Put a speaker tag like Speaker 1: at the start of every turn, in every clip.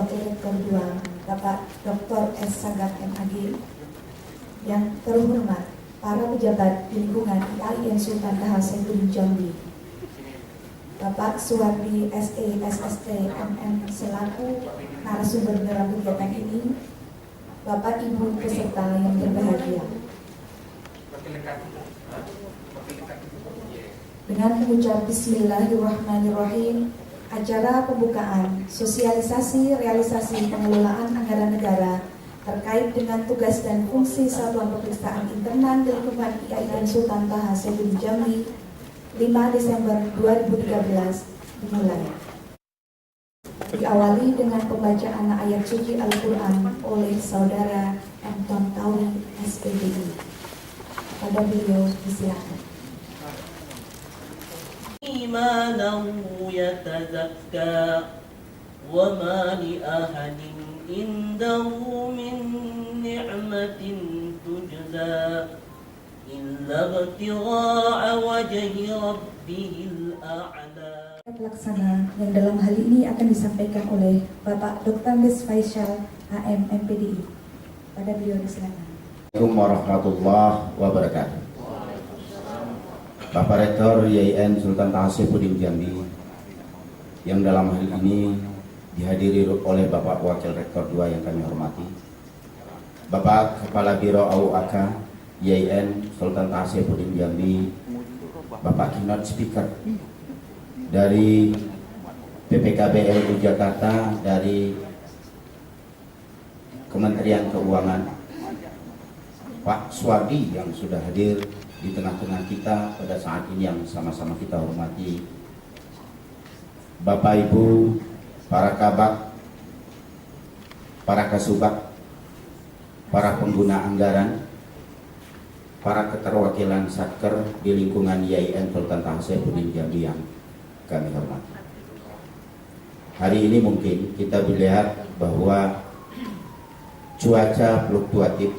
Speaker 1: Wakil Rektor 2, Bapak Dr. S. Sagaf MAG, yang terhormat para pejabat di lingkungan IAIN Sultan Taha Saifuddin Jambi, Bapak Suwardi SE SST MM selaku narasumber dalam kegiatan ini, Bapak Ibu peserta yang berbahagia. Dengan mengucap Bismillahirrahmanirrahim, acara pembukaan sosialisasi realisasi pengelolaan anggaran negara terkait dengan tugas dan fungsi Satuan Pemeriksaan Internal di lingkungan IAIN Sultan Taha Saifuddin Jambi 5 Desember 2013 dimulai. Diawali dengan pembacaan ayat suci Al-Quran oleh Saudara M. Tontawi SPDI. Pada beliau disilakan.
Speaker 2: Imanahu yatazakka wa ma li ahadin indahu min ni'matin tujza illa ibtigha'a wajhi rabbihil a'la.
Speaker 1: Pelaksana yang dalam hal ini akan disampaikan oleh Bapak Dr. Andes Faisal AM MPDI. Pada beliau disilakan.
Speaker 3: Assalamualaikum warahmatullahi wabarakatuh. Bapak Rektor IAIN Sultan Taha Saifuddin Jambi yang dalam hal ini dihadiri oleh Bapak Wakil Rektor 2 yang kami hormati, Bapak Kepala Biro AUAK IAIN Sultan Taha Saifuddin Jambi, Bapak Keynote Speaker dari PPKB LU Jakarta, dari Kementerian Keuangan, Pak Suwardi yang sudah hadir di tengah-tengah kita pada saat ini yang sama-sama kita hormati, Bapak Ibu, para kabak, para kasubag, para pengguna anggaran, para keterwakilan satker di lingkungan IAIN Sultan Taha Saifuddin Jambi yang kami hormati. Hari ini mungkin kita melihat bahwa cuaca fluktuatif,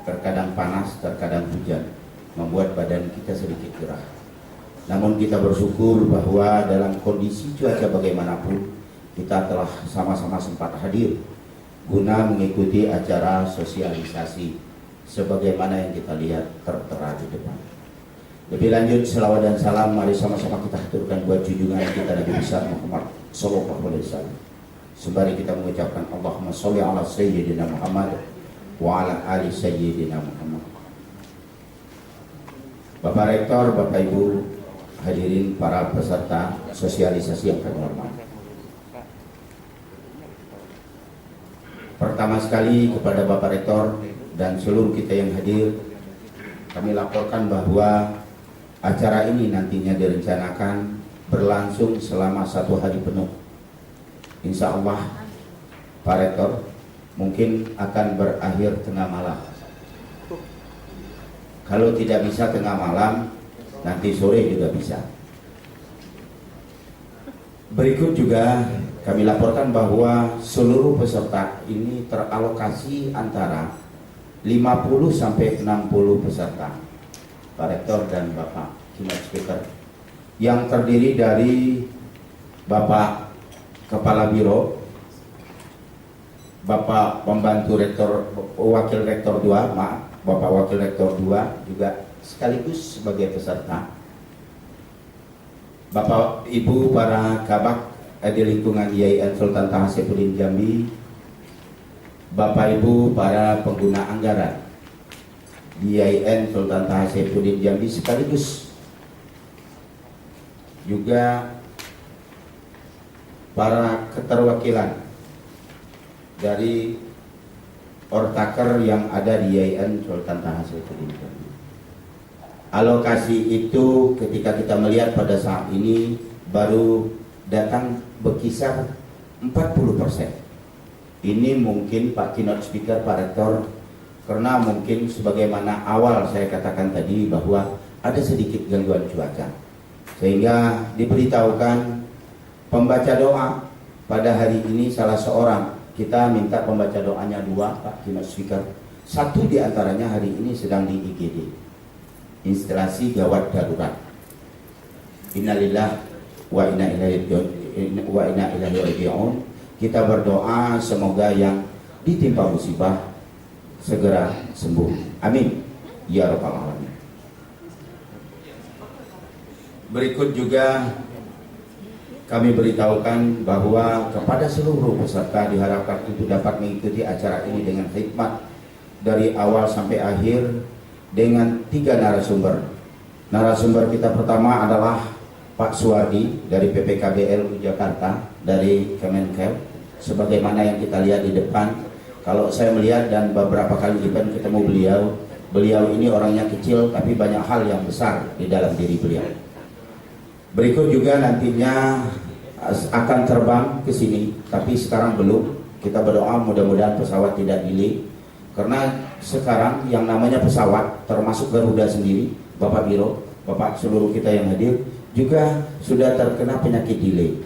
Speaker 3: terkadang panas, terkadang hujan, membuat badan kita sedikit gerah. Namun kita bersyukur bahwa dalam kondisi cuaca bagaimanapun kita telah sama-sama sempat hadir guna mengikuti acara sosialisasi sebagaimana yang kita lihat tertera di depan. Lebih lanjut, selawat dan salam mari sama-sama kita haturkan buat junjungan kita Nabi besar Muhammad sallallahu alaihi wasallam. Sembari kita mengucapkan Allahumma sholli ala sayyidina Muhammad wa ala ali sayyidina Muhammad. Bapak Rektor, Bapak Ibu, hadirin para peserta sosialisasi yang kami hormati. Pertama sekali kepada Bapak Rektor dan seluruh kita yang hadir, kami laporkan bahwa acara ini nantinya direncanakan berlangsung selama 1 hari penuh. Insya Allah, Pak Rektor, mungkin akan berakhir tengah malam. Kalau tidak bisa tengah malam, nanti sore juga bisa. Berikut juga kami laporkan bahwa seluruh peserta ini teralokasi antara 50 sampai 60 peserta, Pak Rektor dan Bapak Keynote Speaker, yang terdiri dari Bapak Kepala Biro, Bapak Pembantu Rektor, Wakil Rektor 2, Bapak Wakil Rektor 2 juga sekaligus sebagai peserta, Bapak Ibu para kabak di lingkungan IAIN Sultan Taha Saifuddin Jambi, Bapak Ibu para pengguna anggaran di IAIN Sultan Taha Saifuddin Jambi, sekaligus juga para keterwakilan dari ortaker yang ada di IAIN Sultan Taha Saifuddin Jambi. Alokasi itu ketika kita melihat pada saat ini baru datang berkisar 40%. Ini mungkin Pak Keynote Speaker, Pak Rektor, karena mungkin sebagaimana awal saya katakan tadi bahwa ada sedikit gangguan cuaca, sehingga diberitahukan pembaca doa pada hari ini salah seorang, kita minta pembaca doanya 2, Pak Keynote Speaker. 1 diantaranya hari ini sedang di IGD, instalasi gawat darurat. Innalillah wa inna ilaihi raji'un. Kita berdoa semoga yang ditimpa musibah segera sembuh. Amin. Ya Rabbal Alamin. Berikut juga kami beritahukan bahwa kepada seluruh peserta diharapkan untuk dapat mengikuti acara ini dengan hikmat dari awal sampai akhir dengan 3 narasumber. Narasumber kita pertama adalah Pak Suwardi dari PPKBL Jakarta, dari Kemenkel. Sebagaimana yang kita lihat di depan, kalau saya melihat dan beberapa kali event ketemu beliau ini orangnya kecil tapi banyak hal yang besar di dalam diri beliau. Berikut juga nantinya akan terbang ke sini, tapi sekarang belum. Kita berdoa mudah-mudahan pesawat tidak delay, karena sekarang yang namanya pesawat termasuk Garuda sendiri, Bapak Biro, Bapak seluruh kita yang hadir juga sudah terkena penyakit delay.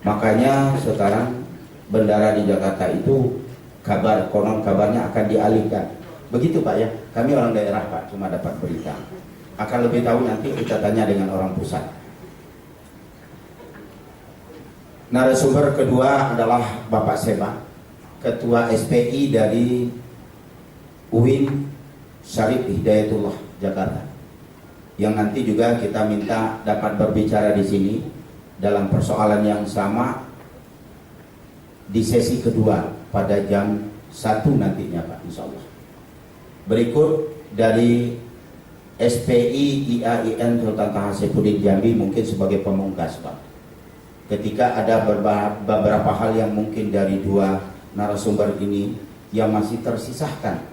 Speaker 3: Makanya sekarang bandara di Jakarta itu konon kabarnya akan dialihkan. Begitu Pak ya, kami orang daerah Pak, cuma dapat berita. Akan lebih tahu nanti kita tanya dengan orang pusat. Narasumber kedua adalah Bapak Seba, Ketua SPI dari UIN Syarif Hidayatullah Jakarta, yang nanti juga kita minta dapat berbicara di sini dalam persoalan yang sama di sesi kedua pada jam 1 nantinya Pak, insya Allah. Berikut dari SPI IAIN Sultan Taha Saifuddin Jambi mungkin sebagai pemungkas Pak. Ketika ada beberapa hal yang mungkin dari 2 narasumber ini yang masih tersisahkan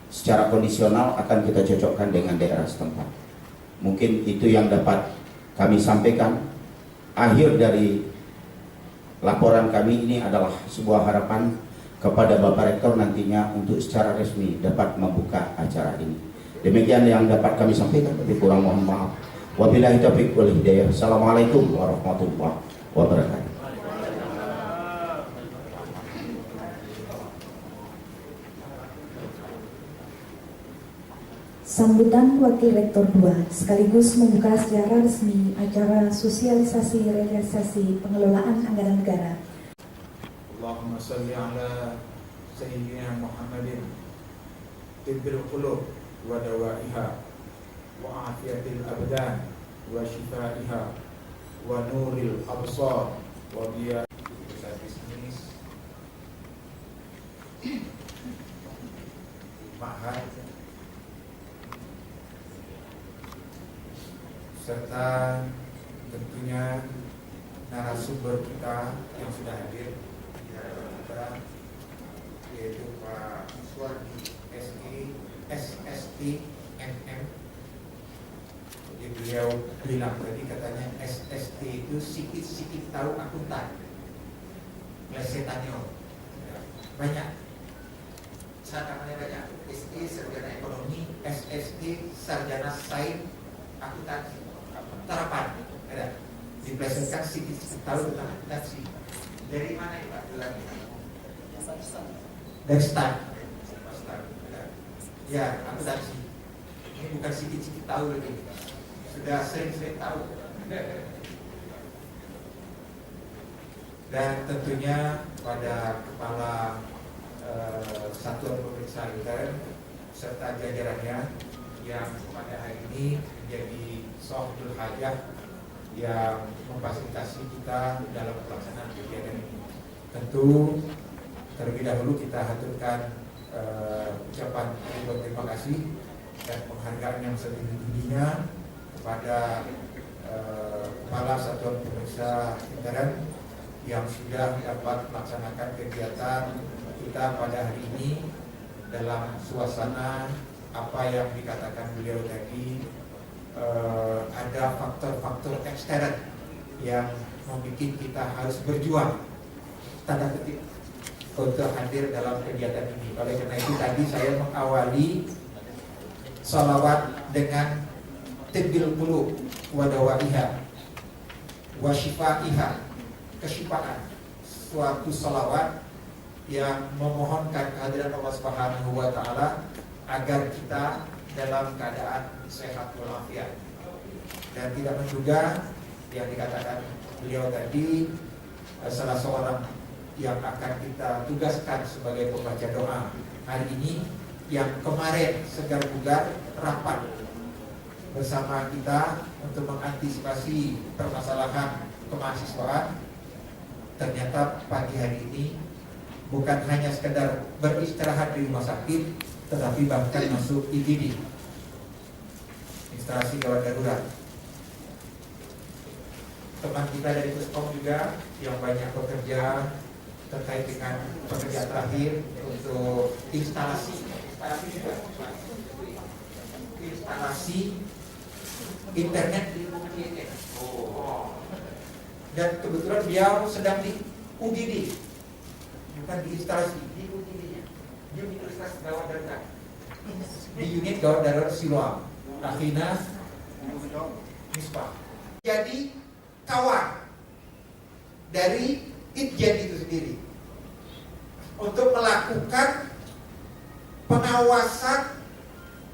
Speaker 3: secara kondisional akan kita cocokkan dengan daerah setempat. Mungkin itu yang dapat kami sampaikan. Akhir dari laporan kami ini adalah sebuah harapan kepada Bapak Rektor nantinya untuk secara resmi dapat membuka acara ini. Demikian yang dapat kami sampaikan, lebih kurang mohon maaf. Wabillahi taufiq wal hidayah. Assalamualaikum warahmatullahi wabarakatuh.
Speaker 1: Sambutan Wakil Rektor 2 sekaligus membuka secara resmi acara sosialisasi realisasi pengelolaan anggaran negara.
Speaker 4: Allahumma salli ala Sayyidina Muhammadin tibbil qulub wa dawaiha wa afiyatil abdan wa shifaiha wa nuril absar wa biya bisnis mahal serta tentunya narasumber kita yang sudah hadir di hadapan kita, yaitu Pak Suwardi SST MM. Jadi beliau bilang tadi katanya SST itu sikit-sikit tahu akuntan, plesetannya banyak, sarjananya banyak. SE sarjana ekonomi, SST sarjana sains akuntansi, terapan ada diplesetkan sikit-sikit tahu tentang akuntansi. Dari mana ya Pak? Dari start. Ya, akuntansi. Ini bukan sikit-sikit tahu lagi, sudah sering-sering tahu. Dan tentunya pada Kepala Satuan Pemeriksa Intern serta jajarannya yang pada hari ini menjadi sahibul hajah yang memfasilitasi kita dalam pelaksanaan kegiatan ini. Tentu terlebih dahulu kita haturkan ucapan terima kasih dan penghargaan yang setinggi-tingginya kepada Kepala Satuan Pemeriksa Intern yang sudah dapat melaksanakan kegiatan kita pada hari ini dalam suasana apa yang dikatakan beliau tadi, ada faktor-faktor ekstern yang membuat kita harus berjuang tanda kutip untuk hadir dalam kegiatan ini. Oleh karena itu tadi saya mengawali salawat dengan tibbil qulub wa dawaiha wa shifaiha, kesyifaan, suatu salawat yang memohonkan kehadiran Allah Subhanahu wa taala agar kita dalam keadaan sehat walafiat. Dan tidak menduga yang dikatakan beliau tadi, salah seorang yang akan kita tugaskan sebagai pembaca doa hari ini, yang kemarin segar bugar rapat bersama kita untuk mengantisipasi permasalahan kemahasiswaan, ternyata pagi hari ini bukan hanya sekedar beristirahat di rumah sakit, tetapi bahkan masuk IGD, instalasi gawat darurat. Teman kita dari Puskom juga yang banyak bekerja terkait dengan pekerjaan terakhir untuk instalasi internet di lingkungan IAIN. Dan kebetulan beliau sedang di UGD, bukan di instalasi, di UGD-nya, di Universitas Gawat Darurat, di unit Gawat Darurat Siloam, Akhina Misbah. Jadi kawan dari Itjen itu sendiri untuk melakukan pengawasan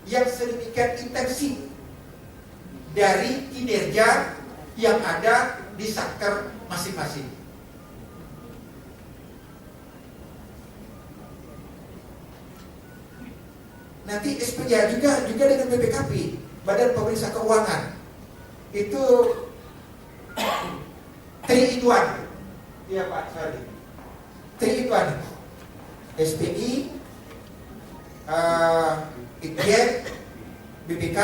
Speaker 4: yang sedemikian intensif dari kinerja yang ada di satker masing-masing. Nanti SPJ juga dengan BPKP, Badan Pemeriksa Keuangan, itu 3 in 1. Iya Pak, sorry. 3 in 1. SPI, Itjen, BPK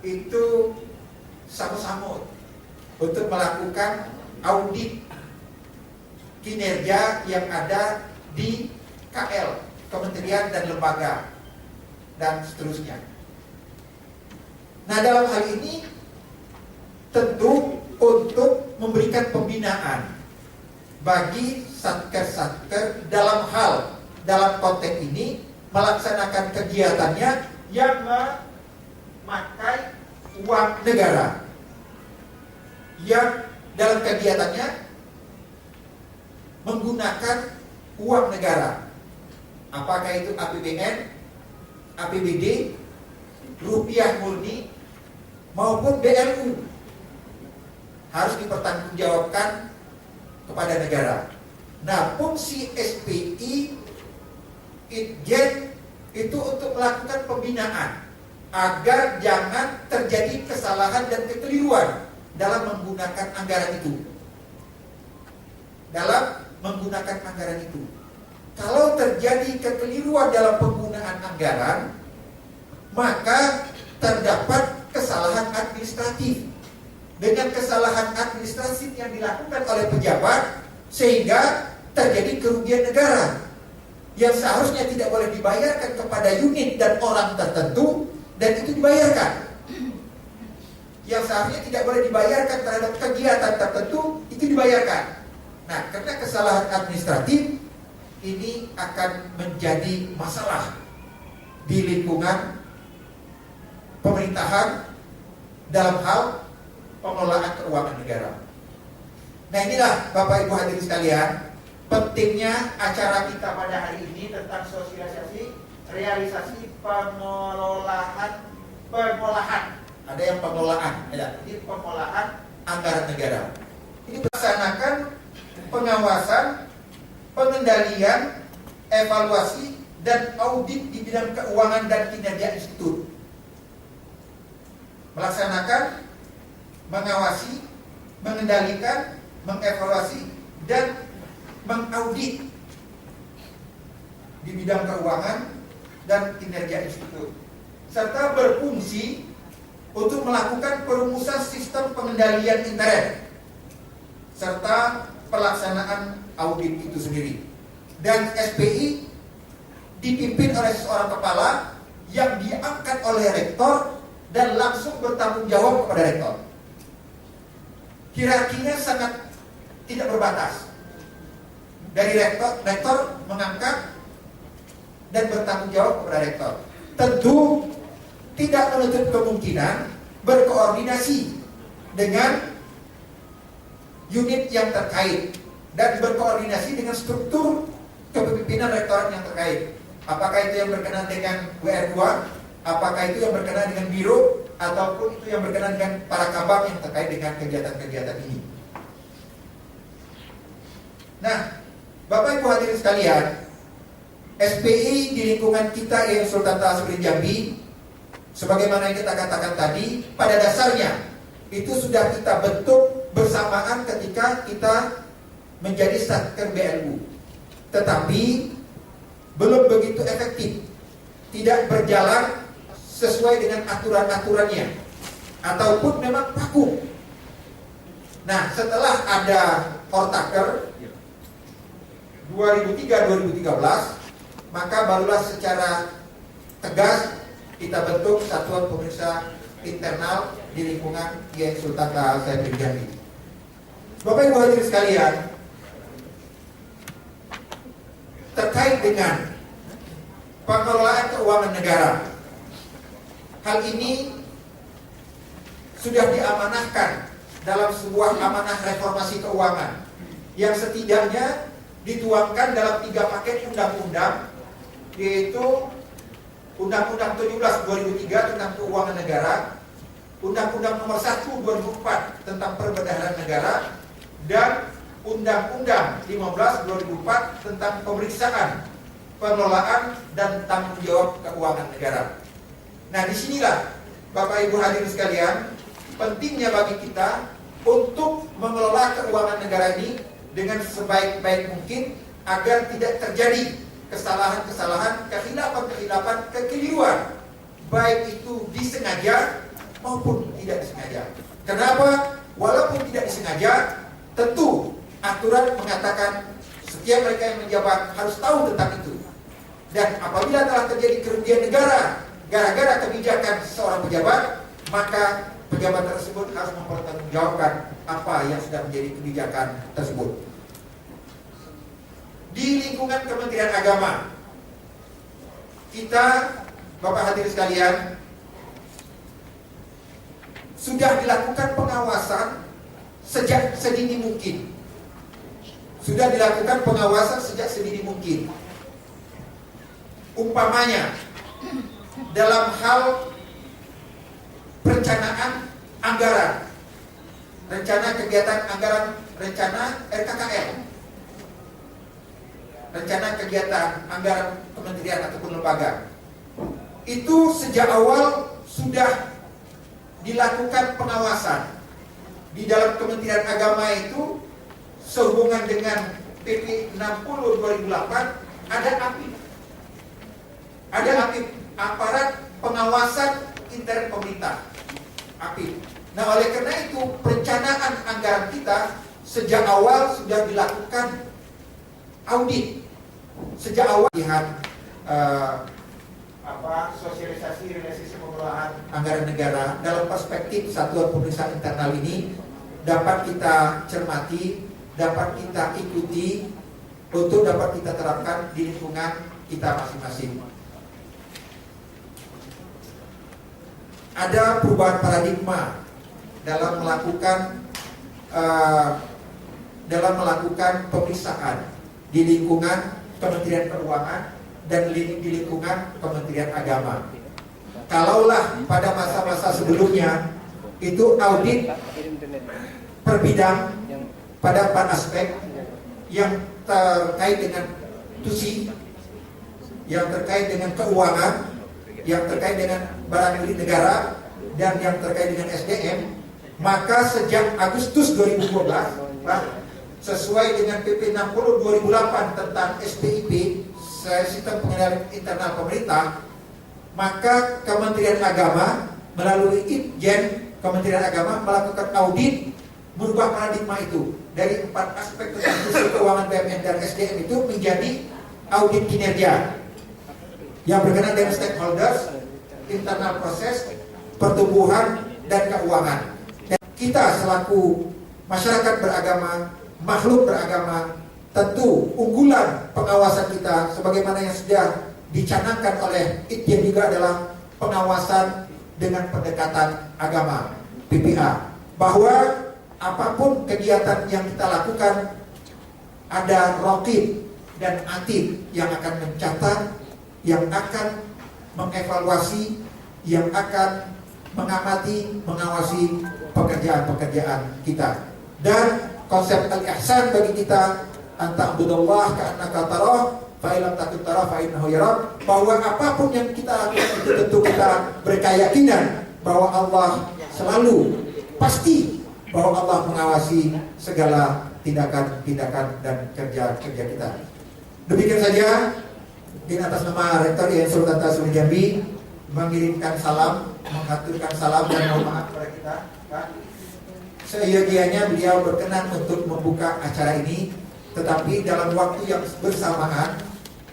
Speaker 4: itu sama-sama untuk melakukan audit kinerja yang ada di KL, kementerian dan lembaga, dan seterusnya. Nah, dalam hal ini tentu untuk memberikan pembinaan bagi satker-satker dalam konteks ini melaksanakan kegiatannya yang memakai uang negara, yang dalam kegiatannya menggunakan uang negara, apakah itu APBN, APBD, rupiah murni maupun BLU, harus dipertanggungjawabkan kepada negara. Nah, fungsi SPI Itjen itu untuk melakukan pembinaan agar jangan terjadi kesalahan dan kekeliruan dalam menggunakan anggaran itu. Kalau terjadi kekeliruan dalam penggunaan anggaran, maka terdapat kesalahan administratif. Dengan kesalahan administratif yang dilakukan oleh pejabat, sehingga terjadi kerugian negara yang seharusnya tidak boleh dibayarkan kepada unit dan orang tertentu, dan itu dibayarkan. Yang seharusnya tidak boleh dibayarkan terhadap kegiatan tertentu, itu dibayarkan. Nah, karena kesalahan administratif ini akan menjadi masalah di lingkungan pemerintahan dalam hal pengelolaan keuangan negara. Nah, inilah Bapak Ibu hadirin sekalian, pentingnya acara kita pada hari ini tentang sosialisasi realisasi pengolahan. Ada yang pengelolaan, ini pengolahan anggaran negara. Ini melaksanakan pengawasan, pengendalian, evaluasi, dan audit di bidang keuangan dan kinerja institut. Melaksanakan, mengawasi, mengendalikan, mengevaluasi, dan mengaudit di bidang keuangan dan kinerja institut, serta berfungsi untuk melakukan perumusan sistem pengendalian intern serta pelaksanaan audit itu sendiri. Dan SPI dipimpin oleh seorang kepala yang diangkat oleh rektor dan langsung bertanggung jawab kepada rektor. Hierarkinya sangat tidak berbatas. Dari rektor mengangkat dan bertanggung jawab kepada rektor. Tentu tidak menutup kemungkinan berkoordinasi dengan unit yang terkait dan berkoordinasi dengan struktur kepemimpinan rektorat yang terkait. Apakah itu yang berkenaan dengan WR2, apakah itu yang berkenaan dengan biro, ataupun itu yang berkenaan dengan para kabang yang terkait dengan kegiatan-kegiatan ini. Nah, Bapak Ibu hadirin sekalian, SPI di lingkungan kita yang Sultan Taha Jambi, sebagaimana yang kita katakan tadi, pada dasarnya itu sudah kita bentuk bersamaan ketika kita menjadi Satker BLU. Tetapi belum begitu efektif, tidak berjalan sesuai dengan aturan-aturannya, ataupun memang vakum. Nah, setelah ada Ortaker 2003-2013, maka barulah secara tegas kita bentuk Satuan Pemeriksa Internal di lingkungan IAIN Sultan Taha Jambi. Bapak Ibu hadirin sekalian, terkait dengan pengelolaan keuangan negara, hal ini sudah diamanahkan dalam sebuah amanah reformasi keuangan yang setidaknya dituangkan dalam 3 paket undang-undang, yaitu Undang-Undang 17 2003 tentang keuangan negara, Undang-Undang nomor 1 2004 tentang perbendaharaan negara, dan Undang-Undang 15 2004 tentang pemeriksaan, pengelolaan, dan tanggung jawab keuangan negara. Nah, disinilah Bapak Ibu hadirin sekalian, pentingnya bagi kita untuk mengelola keuangan negara ini dengan sebaik-baik mungkin agar tidak terjadi kesalahan-kesalahan, kekhilafan-kekhilafan, kekeliruan, baik itu disengaja maupun tidak disengaja. Kenapa? Walaupun tidak disengaja, tentu aturan mengatakan setiap mereka yang menjabat harus tahu tentang itu. Dan apabila telah terjadi kerugian negara gara-gara kebijakan seorang pejabat, maka pejabat tersebut harus mempertanggungjawabkan apa yang sudah menjadi kebijakan tersebut. Di lingkungan Kementerian Agama, kita, Bapak hadirin sekalian, sudah dilakukan pengawasan sejak sedini mungkin. Sudah dilakukan pengawasan sejak sedini mungkin. Umpamanya, dalam hal perencanaan anggaran, rencana kegiatan anggaran, rencana RKKL, rencana kegiatan anggaran kementerian ataupun lembaga, itu sejak awal sudah dilakukan pengawasan. Di dalam Kementerian Agama itu sehubungan dengan PP 60 2008 ada APIP. Ada APIP, Aparat Pengawasan Intern Pemerintah, APIP. Nah, oleh karena itu perencanaan anggaran kita sejak awal sudah dilakukan audit. Sejak awal lihat sosialisasi realisasi pengelolaan anggaran negara dalam perspektif Satuan Pemeriksa Internal ini dapat kita cermati, dapat kita ikuti untuk dapat kita terapkan di lingkungan kita masing-masing. Ada perubahan paradigma dalam melakukan pemeriksaan di lingkungan Kementerian Keuangan dan di lingkungan Kementerian Agama. Kalaulah pada masa-masa sebelumnya itu audit per bidang pada 4 aspek yang terkait dengan TUSI, yang terkait dengan keuangan, yang terkait dengan barang milik negara, dan yang terkait dengan SDM, maka sejak Agustus 2012 sesuai dengan PP 60 2008 tentang SPIP, Sistem Pengendalian Internal Pemerintah, maka Kementerian Agama melalui Itjen Kementerian Agama melakukan audit, merubah paradigma itu dari 4 aspek tentang fungsi keuangan BUMN dan SDM itu menjadi audit kinerja yang berkenaan dengan stakeholders, internal proses, pertumbuhan, dan keuangan. Dan kita selaku masyarakat beragama, makhluk beragama, tentu unggulan pengawasan kita sebagaimana yang sudah dicanangkan oleh Itjen juga adalah pengawasan dengan pendekatan agama, PPA, bahwa apapun kegiatan yang kita lakukan ada raqib dan atid yang akan mencatat, yang akan mengevaluasi, yang akan mengamati, mengawasi pekerjaan-pekerjaan kita. Dan konsep al-ihsan bagi kita anta'budallah ka'annaka tarah fa illam takun tarah fa innahu yarak, bahwa apapun yang kita lakukan itu tentu kita berkeyakinan bahwa Allah selalu pasti bahwa Allah mengawasi segala tindakan-tindakan dan kerja-kerja kita. Demikian saja. Mungkin atas nama Rektor IAIN Sultan Tasyuddin Jambi mengirimkan salam, mengaturkan salam dan mohon maaf kepada kita. Seyogianya beliau berkenan untuk membuka acara ini, tetapi dalam waktu yang bersamaan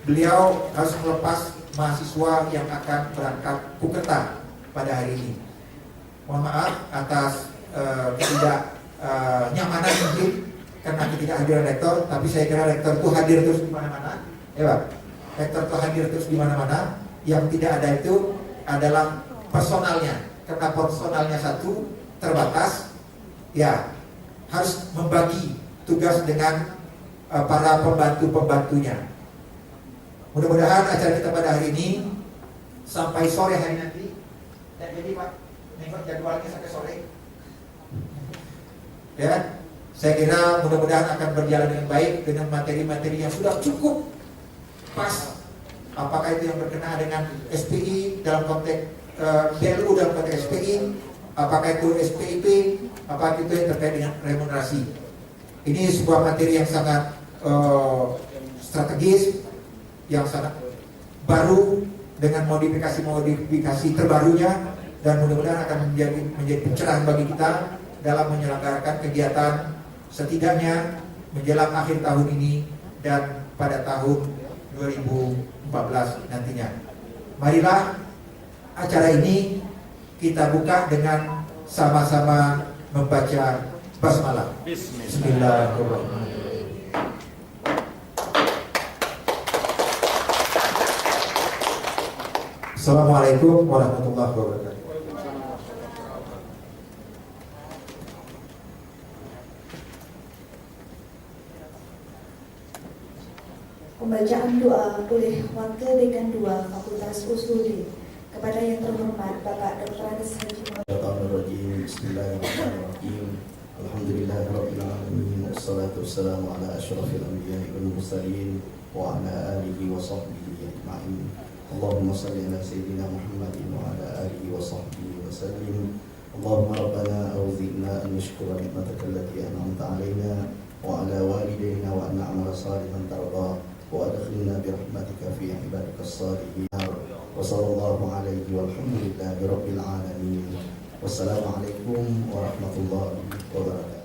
Speaker 4: beliau harus melepas mahasiswa yang akan berangkat Pukerta pada hari ini. Mohon maaf atas nyamanan mungkin karena ketidakhadiran rektor, tapi saya kira rektor itu hadir terus di mana-mana, ya Pak. Rektor itu hadir terus di mana-mana. Yang tidak ada itu adalah personalnya, karena personalnya satu terbatas, ya harus membagi tugas dengan para pembantu-pembantunya. Mudah-mudahan acara kita pada hari ini sampai sore hari nanti. Dan jadi Pak, nengok jadwalnya sampai sore. Ya, saya kira mudah-mudahan akan berjalan dengan baik dengan materi-materi yang sudah cukup pas. Apakah itu yang berkenaan dengan SPI dalam konteks BLU dalam konteks SPI, apakah itu SPIP, apakah itu yang terkait dengan remunerasi. Ini sebuah materi yang sangat strategis, yang sangat baru dengan modifikasi terbarunya, dan mudah-mudahan akan menjadi pencerahan bagi kita dalam menyelenggarakan kegiatan setidaknya menjelang akhir tahun ini dan pada tahun 2014 nantinya. Marilah acara ini kita buka dengan sama-sama membaca basmalah. Bismillahirrahmanirrahim. Assalamualaikum warahmatullahi wabarakatuh.
Speaker 1: Pembacaan doa oleh Wakil Dekan 2 Fakultas Usuluddin kepada yang terhormat Bapak Dr. Andes Haji
Speaker 5: Bismillahirrahmanirrahim. Bismillahirrahmanirrahim. Alhamdulillahirabbil alamin. Wassalatu wassalamu ala asyrafil anbiya'i wal mursalin wa ala alihi wa sahbihi ajma'in. Allahumma shalli ala sayyidina Muhammadin wa ala alihi wa sahbihi wa sallim. Allahumma rabbana awzi'na an nashkura ni'mataka allati an'amta 'alaina wa ala walidayna wa an na'mala salihan tarda wa adkhilna bi rahmatika fi ibadikas salihin. Wa sallallahu alaihi walhamdulillahi rabbil alamin. Wassalamualaikum warahmatullahi wabarakatuh.